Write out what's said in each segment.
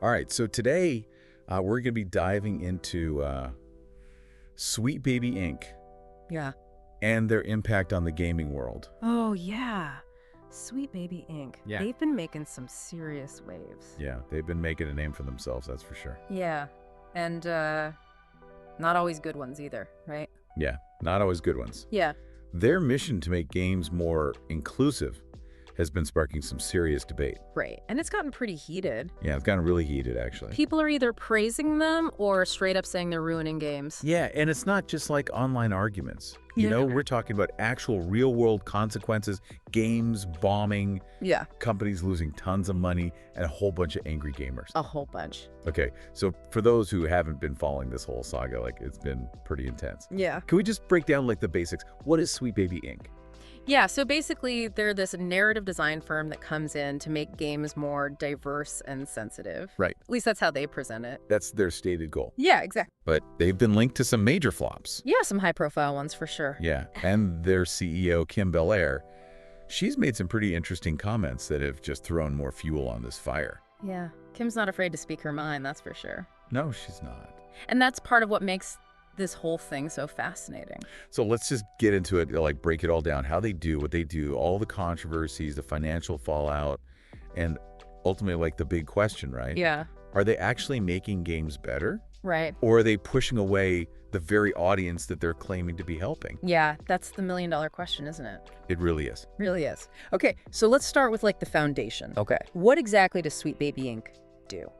All right, so today we're going to be diving into Sweet Baby Inc. Yeah. and their impact on the gaming world. Oh, yeah. Sweet Baby Inc. Yeah. They've been making some serious waves. Yeah, they've been making a name for themselves, that's for sure. Yeah. And not always good ones either, right? Yeah, not always good ones. Yeah. Their mission to make games more inclusive has been sparking some serious debate. Right. And it's gotten pretty heated. Yeah, it's gotten really heated, actually. People are either praising them or straight up saying they're ruining games. Yeah, and it's not just like online arguments. You know, we're talking about actual real-world consequences, games bombing, Yeah. companies losing tons of money, and a whole bunch of angry gamers. A whole bunch. Okay, so for those who haven't been following this whole saga, like, it's been pretty intense. Yeah. Can we just break down, like, the basics? What is Sweet Baby Inc.? Yeah, so basically they're this narrative design firm that comes in to make games more diverse and sensitive. Right. At least that's how they present it. That's their stated goal. Yeah, exactly. But they've been linked to some major flops. Yeah, some high-profile ones for sure. Yeah, and their CEO, Kim Belair, she's made some pretty interesting comments that have just thrown more fuel on this fire. Yeah. Kim's not afraid to speak her mind, that's for sure. No, she's not. And that's part of what makes this whole thing so fascinating. So let's just get into it, like break it all down, how they do what they do, all the controversies, the financial fallout, and ultimately like the big question, right? Yeah. Are they actually making games better? Right. Or are they pushing away the very audience that they're claiming to be helping? Yeah, that's the million-dollar question, isn't it? It really is. Really is. Okay, so let's start with like the foundation. Okay. What exactly does Sweet Baby Inc. do?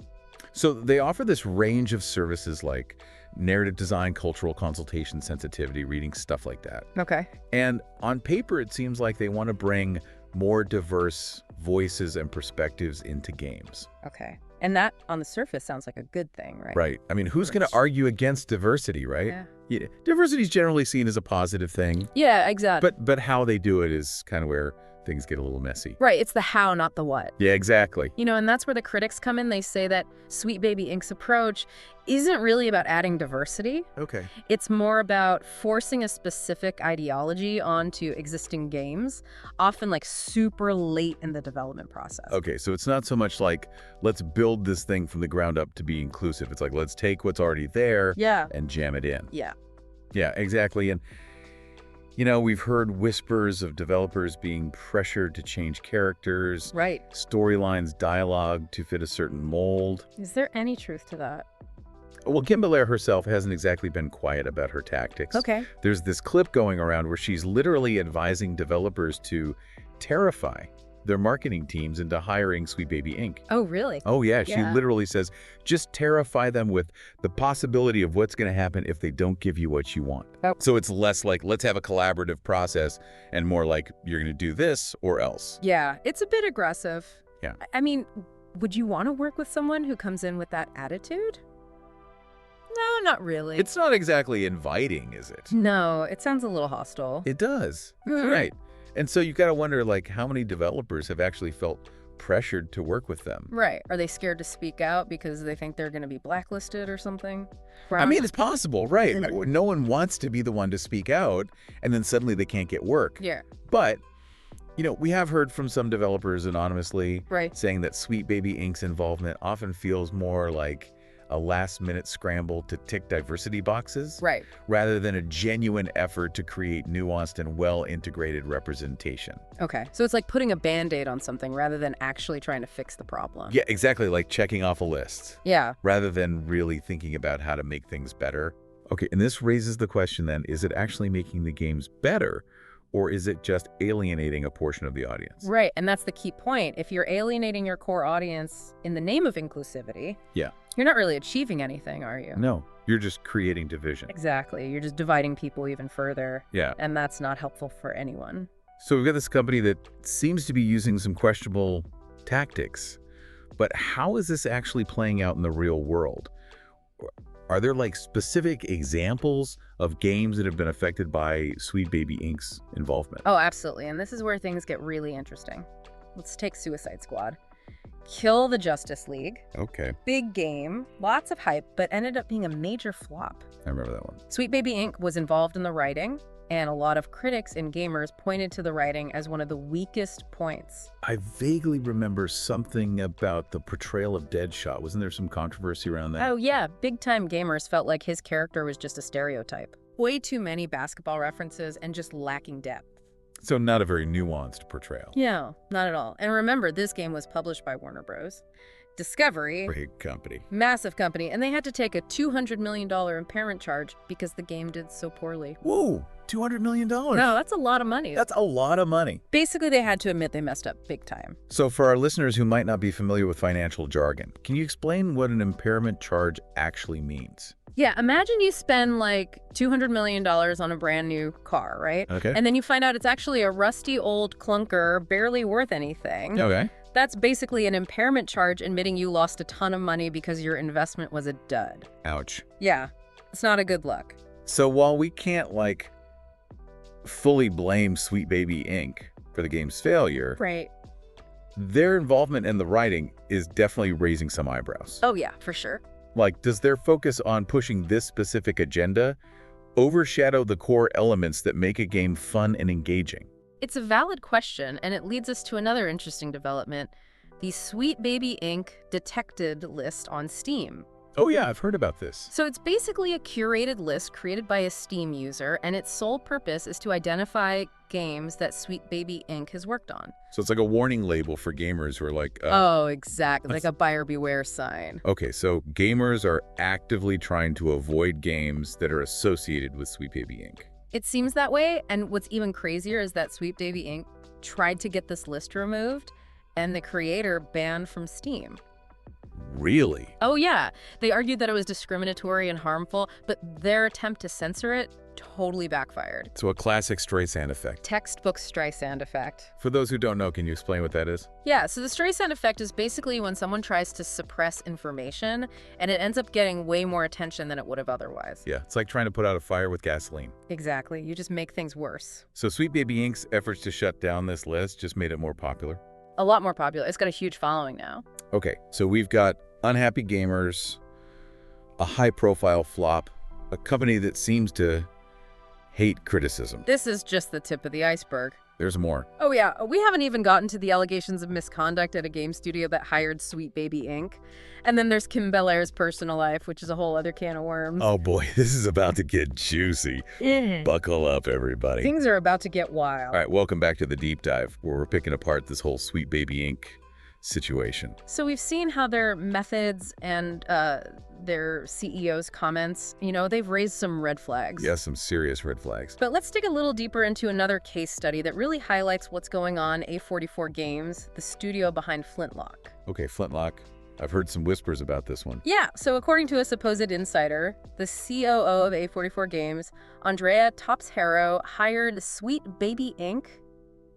So they offer this range of services like narrative design, cultural consultation, sensitivity, reading, stuff like that. Okay. And on paper, it seems like they want to bring more diverse voices and perspectives into games. Okay. And that, on the surface, sounds like a good thing, right? Right. I mean, who's going to argue against diversity, right? Yeah. Diversity is generally seen as a positive thing. Yeah, exactly. But how they do it is kind of where things get a little messy. Right, it's the how, not the what. Yeah, exactly. You know, and that's where the critics come in. They say that Sweet Baby Inc.'s approach isn't really about adding diversity. Okay. It's more about forcing a specific ideology onto existing games, often like super late in the development process. Okay, so it's not so much like, let's build this thing from the ground up to be inclusive. It's like, let's take what's already there and jam it in. Yeah. Yeah, exactly. And you know, we've heard whispers of developers being pressured to change characters, Right. storylines, dialogue to fit a certain mold. Is there any truth to that? Well, Kim Belair herself hasn't exactly been quiet about her tactics. Okay. There's this clip going around where she's literally advising developers to terrify their marketing teams into hiring Sweet Baby Inc. Oh, really? Oh, yeah. She Yeah. literally says, just terrify them with the possibility of what's going to happen if they don't give you what you want. Oh. So it's less like, let's have a collaborative process, and more like, you're going to do this or else. Yeah, it's a bit aggressive. Yeah. I mean, would you want to work with someone who comes in with that attitude? No, not really. It's not exactly inviting, is it? No, it sounds a little hostile. It does. Right. And so you got to wonder, like, how many developers have actually felt pressured to work with them? Right. Are they scared to speak out because they think they're going to be blacklisted or something? I mean, it's possible, right? No one wants to be the one to speak out, and then suddenly they can't get work. Yeah. But, you know, we have heard from some developers anonymously saying that Sweet Baby Inc.'s involvement often feels more like a last-minute scramble to tick diversity boxes, Right. rather than a genuine effort to create nuanced and well-integrated representation. Okay. So it's like putting a Band-Aid on something rather than actually trying to fix the problem. Yeah, exactly, like checking off a list, Yeah. rather than really thinking about how to make things better. Okay, and this raises the question then, is it actually making the games better, or is it just alienating a portion of the audience? Right. And that's the key point. If you're alienating your core audience in the name of inclusivity, you're not really achieving anything, are you? No, you're just creating division. Exactly. You're just dividing people even further. Yeah. And that's not helpful for anyone. So we've got this company that seems to be using some questionable tactics, but how is this actually playing out in the real world? Are there like specific examples of games that have been affected by Sweet Baby Inc.'s involvement? Oh, absolutely. And this is where things get really interesting. Let's take Suicide Squad. Kill the Justice League. Okay. Big game, lots of hype, but ended up being a major flop. I remember that one. Sweet Baby Inc. was involved in the writing, And a lot of critics and gamers pointed to the writing as one of the weakest points. I vaguely remember something about the portrayal of Deadshot. Wasn't there some controversy around that? Oh yeah, big-time gamers felt like his character was just a stereotype. Way too many basketball references and just lacking depth. So not a very nuanced portrayal. Yeah, not at all. And remember, this game was published by Warner Bros. Discovery, Big company. massive company, and they had to take a $200 million impairment charge because the game did so poorly. Whoa, $200 million. No, that's a lot of money. That's a lot of money. Basically, they had to admit they messed up big time. So for our listeners who might not be familiar with financial jargon, can you explain what an impairment charge actually means? Yeah, imagine you spend like $200 million on a brand new car, right? Okay. And then you find out it's actually a rusty old clunker, barely worth anything. Okay. That's basically an impairment charge admitting you lost a ton of money because your investment was a dud. Ouch. Yeah, it's not a good look. So while we can't, fully blame Sweet Baby Inc. for the game's failure, Right. their involvement in the writing is definitely raising some eyebrows. Oh yeah, for sure. Does their focus on pushing this specific agenda overshadow the core elements that make a game fun and engaging? It's a valid question, and it leads us to another interesting development, the Sweet Baby Inc. detected list on Steam. Oh yeah, I've heard about this. So it's basically a curated list created by a Steam user, and its sole purpose is to identify games that Sweet Baby Inc. has worked on. So it's like a warning label for gamers who are like, Oh, exactly, like a buyer beware sign. Okay, so gamers are actively trying to avoid games that are associated with Sweet Baby Inc. It seems that way, and what's even crazier is that Sweet Baby Inc. tried to get this list removed, and the creator banned from Steam. Really? Oh yeah, they argued that it was discriminatory and harmful, but their attempt to censor it totally backfired. So a classic Streisand effect. Textbook Streisand effect. For those who don't know, can you explain what that is? Yeah, so the Streisand effect is basically when someone tries to suppress information, and it ends up getting way more attention than it would have otherwise. Yeah, it's like trying to put out a fire with gasoline. Exactly, you just make things worse. So Sweet Baby Inc.'s efforts to shut down this list just made it more popular? A lot more popular. It's got a huge following now. Okay, so we've got unhappy gamers, a high-profile flop, a company that seems to hate criticism. This is just the tip of the iceberg. There's more. Oh yeah, we haven't even gotten to the allegations of misconduct at a game studio that hired Sweet Baby Inc. And then there's Kim Belair's personal life, which is a whole other can of worms. Oh boy, this is about to get juicy. Buckle up, everybody. Things are about to get wild. All right, welcome back to the deep dive, where we're picking apart this whole Sweet Baby Inc. situation. So we've seen how their methods and their CEO's comments, they've raised some red flags. Yeah, some serious red flags. But let's dig a little deeper into another case study that really highlights what's going on A44 Games, the studio behind Flintlock. Okay, Flintlock. I've heard some whispers about this one. Yeah, so according to a supposed insider, the COO of A44 Games, Andrea Topps-Harrow, hired Sweet Baby Inc.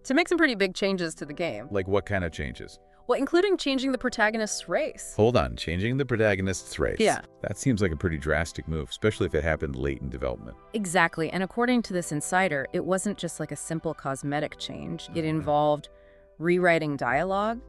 to make some pretty big changes to the game. Like what kind of changes? Well, including changing the protagonist's race. Hold on, changing the protagonist's race. Yeah. That seems like a pretty drastic move, especially if it happened late in development. Exactly, and according to this insider, it wasn't just like a simple cosmetic change. It involved rewriting dialogue,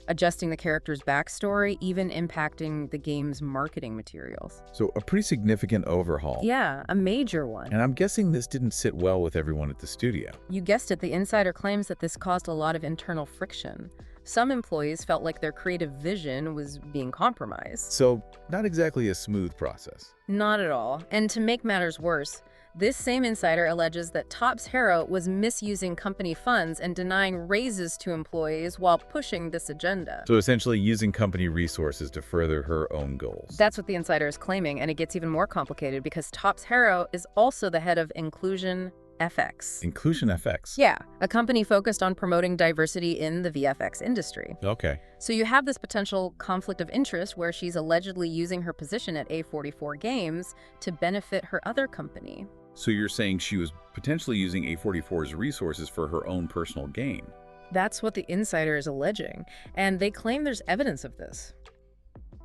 adjusting the character's backstory, even impacting the game's marketing materials. So a pretty significant overhaul. Yeah, a major one. And I'm guessing this didn't sit well with everyone at the studio. You guessed it, the insider claims that this caused a lot of internal friction. Some employees felt like their creative vision was being compromised. So not exactly a smooth process. Not at all. And to make matters worse, this same insider alleges that Topps-Harrow was misusing company funds and denying raises to employees while pushing this agenda. So essentially using company resources to further her own goals. That's what the insider is claiming, and it gets even more complicated because Topps-Harrow is also the head of Inclusion FX. Inclusion FX? Yeah, a company focused on promoting diversity in the VFX industry. Okay. So you have this potential conflict of interest where she's allegedly using her position at A44 Games to benefit her other company. So you're saying she was potentially using A44's resources for her own personal gain? That's what the insider is alleging, and they claim there's evidence of this.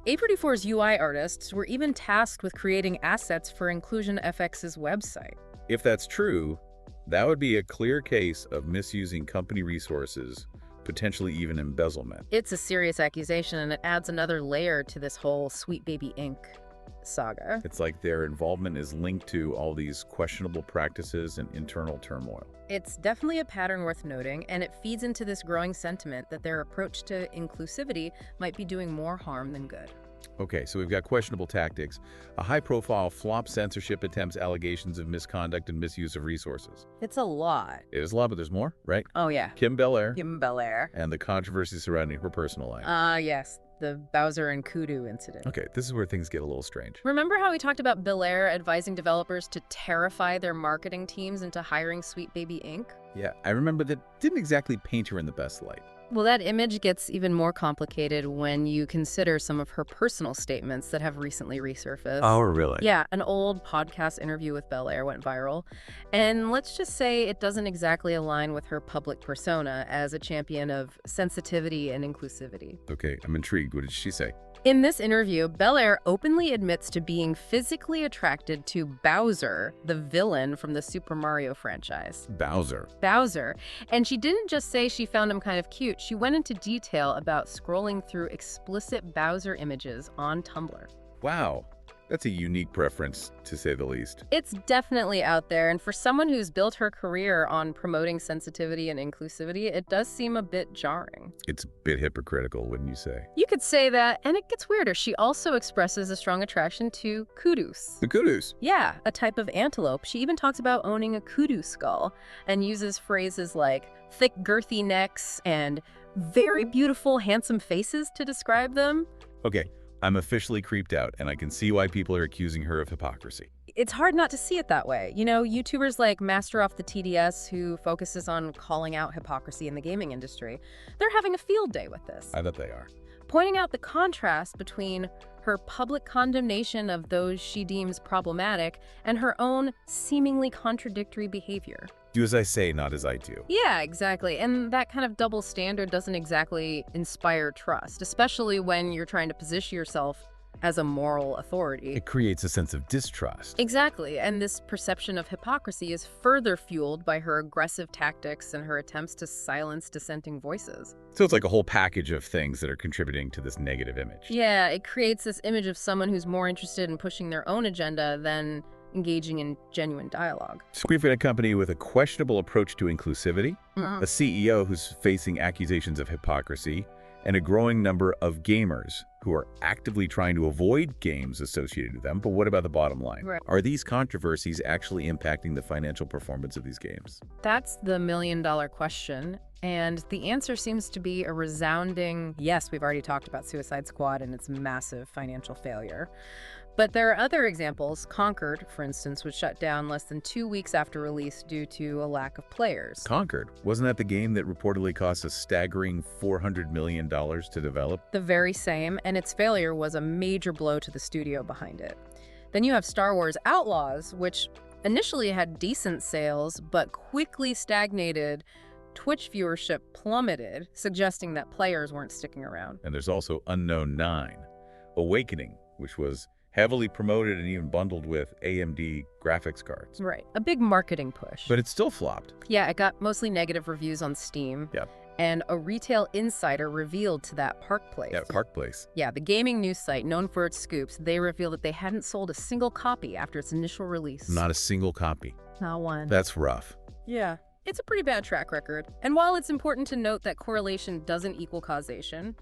A44's UI artists were even tasked with creating assets for Inclusion FX's website. If that's true, that would be a clear case of misusing company resources, potentially even embezzlement. It's a serious accusation, and it adds another layer to this whole Sweet Baby Inc. saga. It's like their involvement is linked to all these questionable practices and internal turmoil. It's definitely a pattern worth noting, and it feeds into this growing sentiment that their approach to inclusivity might be doing more harm than good. Okay, so we've got questionable tactics, a high-profile flop censorship attempts, allegations of misconduct and misuse of resources. It's a lot. It is a lot, but there's more, right? Oh, yeah. Kim Belair Kim Belair. and the controversy surrounding her personal life. Yes. The Bowser and Kudu incident. Okay, this is where things get a little strange. Remember how we talked about Belair advising developers to terrify their marketing teams into hiring Sweet Baby Inc.? Yeah, I remember that didn't exactly paint her in the best light. Well, that image gets even more complicated when you consider some of her personal statements that have recently resurfaced. Oh, really? Yeah, an old podcast interview with Belair went viral. And let's just say it doesn't exactly align with her public persona as a champion of sensitivity and inclusivity. Okay, I'm intrigued. What did she say? In this interview, Belair openly admits to being physically attracted to Bowser, the villain from the Super Mario franchise. Bowser. And she didn't just say she found him kind of cute. She went into detail about scrolling through explicit Bowser images on Tumblr. Wow, that's a unique preference, to say the least. It's definitely out there, and for someone who's built her career on promoting sensitivity and inclusivity, it does seem a bit jarring. It's a bit hypocritical, wouldn't you say? You could say that, and it gets weirder. She also expresses a strong attraction to kudus. The kudus. Yeah, a type of antelope. She even talks about owning a kudu skull and uses phrases like thick, girthy necks and very beautiful, handsome faces to describe them. Okay, I'm officially creeped out, and I can see why people are accusing her of hypocrisy. It's hard not to see it that way. You know, YouTubers like Master Off the TDS, who focuses on calling out hypocrisy in the gaming industry, they're having a field day with this. I bet they are. Pointing out the contrast between her public condemnation of those she deems problematic and her own seemingly contradictory behavior. Do as I say, not as I do. Yeah, exactly. And that kind of double standard doesn't exactly inspire trust, especially when you're trying to position yourself as a moral authority. It creates a sense of distrust. Exactly. And this perception of hypocrisy is further fueled by her aggressive tactics and her attempts to silence dissenting voices. So it's like a whole package of things that are contributing to this negative image. Yeah, it creates this image of someone who's more interested in pushing their own agenda than engaging in genuine dialogue. So we've got a company with a questionable approach to inclusivity, a CEO who's facing accusations of hypocrisy, and a growing number of gamers who are actively trying to avoid games associated with them. But what about the bottom line? Right. Are these controversies actually impacting the financial performance of these games? That's the million-dollar question. And the answer seems to be a resounding yes. We've already talked about Suicide Squad and its massive financial failure. But there are other examples. Concord, for instance, was shut down less than 2 weeks after release due to a lack of players. Concord? Wasn't that the game that reportedly cost a staggering $400 million to develop? The very same, and its failure was a major blow to the studio behind it. Then you have Star Wars Outlaws, which initially had decent sales, but quickly stagnated. Twitch viewership plummeted, suggesting that players weren't sticking around. And there's also Unknown 9, Awakening, which was heavily promoted and even bundled with AMD graphics cards. Right, a big marketing push. But it still flopped. Yeah, it got mostly negative reviews on Steam. Yep. And a retail insider revealed to that Park Place. Yeah, Park Place. Yeah, the gaming news site known for its scoops, they revealed that they hadn't sold a single copy after its initial release. Not a single copy. Not one. That's rough. Yeah. It's a pretty bad track record. And while it's important to note that correlation doesn't equal causation,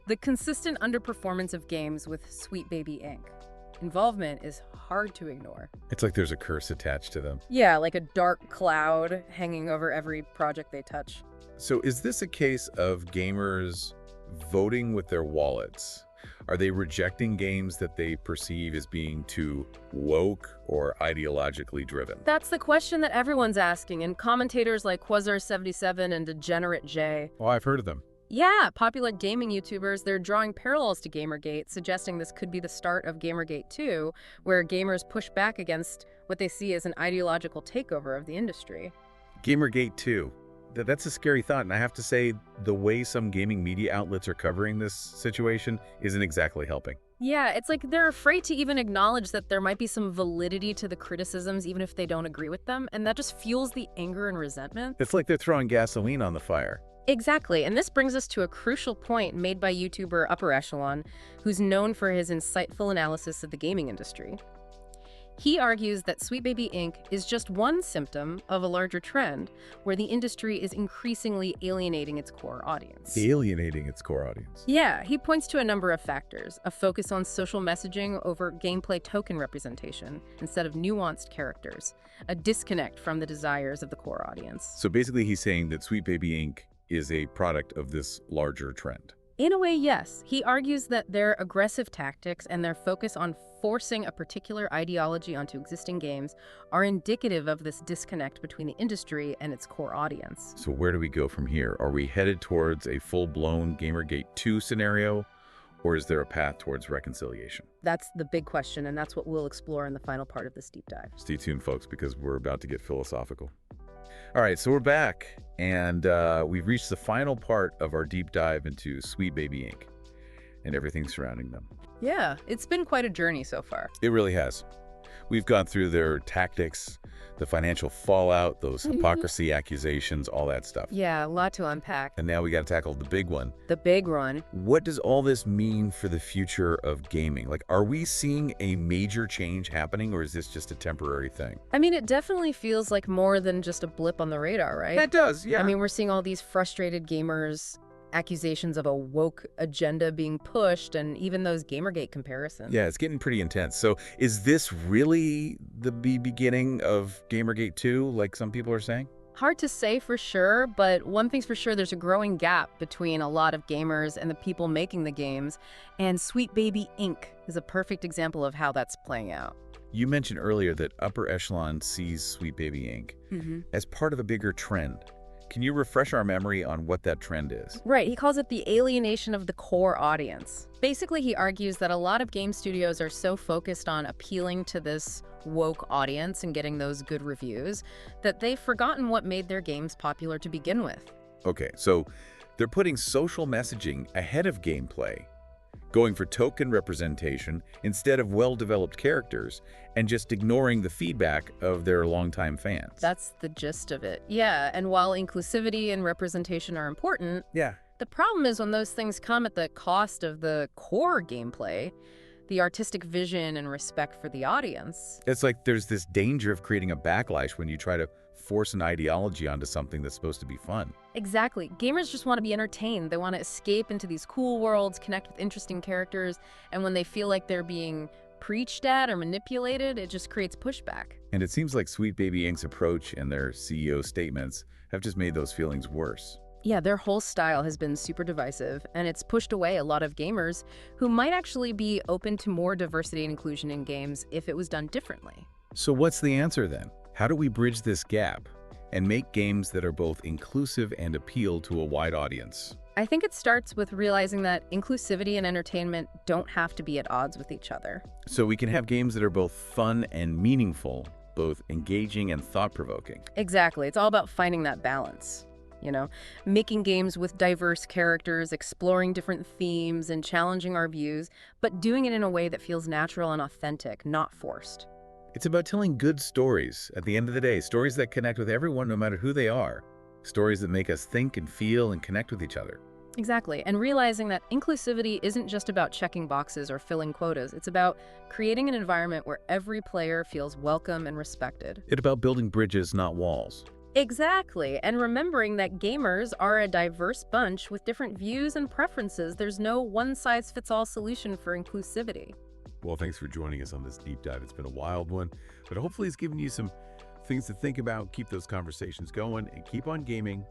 the consistent underperformance of games with Sweet Baby Inc. involvement is hard to ignore. It's like there's a curse attached to them. Yeah, like a dark cloud hanging over every project they touch. So is this a case of gamers voting with their wallets? Are they rejecting games that they perceive as being too woke or ideologically driven? That's the question that everyone's asking, and commentators like Quasar77 and Degenerate J. Oh, I've heard of them. Yeah, popular gaming YouTubers, they're drawing parallels to Gamergate, suggesting this could be the start of Gamergate 2, where gamers push back against what they see as an ideological takeover of the industry. Gamergate 2. That's a scary thought, and I have to say, the way some gaming media outlets are covering this situation isn't exactly helping. Yeah, it's like they're afraid to even acknowledge that there might be some validity to the criticisms, even if they don't agree with them, and that just fuels the anger and resentment. It's like they're throwing gasoline on the fire. Exactly, and this brings us to a crucial point made by YouTuber Upper Echelon, who's known for his insightful analysis of the gaming industry. He argues that Sweet Baby Inc. is just one symptom of a larger trend where the industry is increasingly alienating its core audience. Alienating its core audience. Yeah, he points to a number of factors: a focus on social messaging over gameplay token representation instead of nuanced characters, a disconnect from the desires of the core audience. So basically he's saying that Sweet Baby Inc. is a product of this larger trend. In a way, yes. He argues that their aggressive tactics and their focus on forcing a particular ideology onto existing games are indicative of this disconnect between the industry and its core audience. So where do we go from here? Are we headed towards a full-blown Gamergate 2 scenario, or is there a path towards reconciliation? That's the big question, and that's what we'll explore in the final part of this deep dive. Stay tuned, folks, because we're about to get philosophical. All right, so we're back, and we've reached the final part of our deep dive into Sweet Baby Inc. and everything surrounding them. Yeah, it's been quite a journey so far. It really has. We've gone through their tactics, the financial fallout, those hypocrisy accusations, all that stuff. Yeah, a lot to unpack. And now we got to tackle the big one. The big one. What does all this mean for the future of gaming? Like, are we seeing a major change happening, or is this just a temporary thing? I mean, it definitely feels like more than just a blip on the radar, right? That does, yeah. I mean, we're seeing all these frustrated gamers, accusations of a woke agenda being pushed, and even those Gamergate comparisons. Yeah, it's getting pretty intense. So is this really the beginning of Gamergate 2, like some people are saying? Hard to say for sure, but one thing's for sure, there's a growing gap between a lot of gamers and the people making the games, and Sweet Baby Inc. is a perfect example of how that's playing out. You mentioned earlier that Upper Echelon sees Sweet Baby Inc. As part of a bigger trend. Can you refresh our memory on what that trend is? Right, he calls it the alienation of the core audience. Basically, he argues that a lot of game studios are so focused on appealing to this woke audience and getting those good reviews that they've forgotten what made their games popular to begin with. Okay, so they're putting social messaging ahead of gameplay, going for token representation instead of well-developed characters, and just ignoring the feedback of their longtime fans. That's the gist of it. Yeah, and while inclusivity and representation are important, Yeah. the problem is when those things come at the cost of the core gameplay, the artistic vision and respect for the audience. It's like there's this danger of creating a backlash when you try to force an ideology onto something that's supposed to be fun. Exactly. Gamers just want to be entertained. They want to escape into these cool worlds, connect with interesting characters, and when they feel like they're being preached at or manipulated, it just creates pushback. And it seems like Sweet Baby Inc.'s approach and their CEO statements have just made those feelings worse. Yeah, their whole style has been super divisive, and it's pushed away a lot of gamers who might actually be open to more diversity and inclusion in games if it was done differently. So what's the answer then? How do we bridge this gap and make games that are both inclusive and appeal to a wide audience? I think it starts with realizing that inclusivity and entertainment don't have to be at odds with each other. So we can have games that are both fun and meaningful, both engaging and thought-provoking. Exactly. It's all about finding that balance. You know, making games with diverse characters, exploring different themes, and challenging our views, but doing it in a way that feels natural and authentic, not forced. It's about telling good stories at the end of the day, stories that connect with everyone no matter who they are, stories that make us think and feel and connect with each other. Exactly, and realizing that inclusivity isn't just about checking boxes or filling quotas. It's about creating an environment where every player feels welcome and respected. It's about building bridges, not walls. Exactly, and remembering that gamers are a diverse bunch with different views and preferences. There's no one-size-fits-all solution for inclusivity. Well, thanks for joining us on this deep dive. It's been a wild one, but hopefully it's given you some things to think about. Keep those conversations going and keep on gaming.